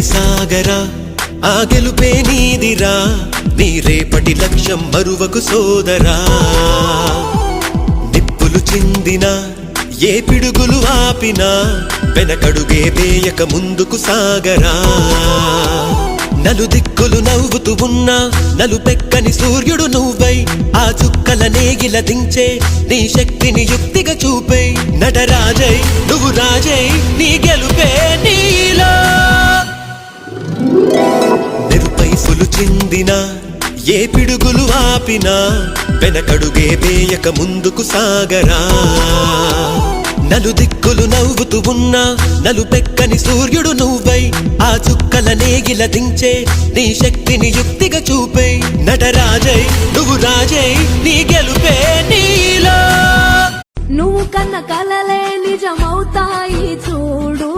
సాగరా ఆ గెలుపే నీదిరా నీ రేపటి లక్ష్యం మరువకు సోదరా నిప్పులు చిందినా ఏ పిడుగులు ఆపినా వెనకడుగే వేయక ముందుకు సాగరా నలుదిక్కులు నవ్వుతూ ఉన్నా నలుపెక్కని సూర్యుడు నువ్వై ఆ చుక్కల నేగిల దించే నీ శక్తిని యుక్తిగా చూపే నటరాజై నువ్వు రాజై నీ గెలుపే నీలో నెరుపై సులు చిందినా ఏ పిడుగులు ఆపినా వెనకడుగే వేయక ముందుకు సాగరా నలుదిక్కులు నవ్వుతూ ఉన్నా నలుపెక్కని సూర్యుడు నువ్వై ఆ చుక్కల నేగిల దించే నీ శక్తిని యుక్తిగా చూపే నటరాజై నువ్వు రాజై నీ గెలుపే నీలో నువ్వు కన్న కలలే నిజమవుతాయి చూడు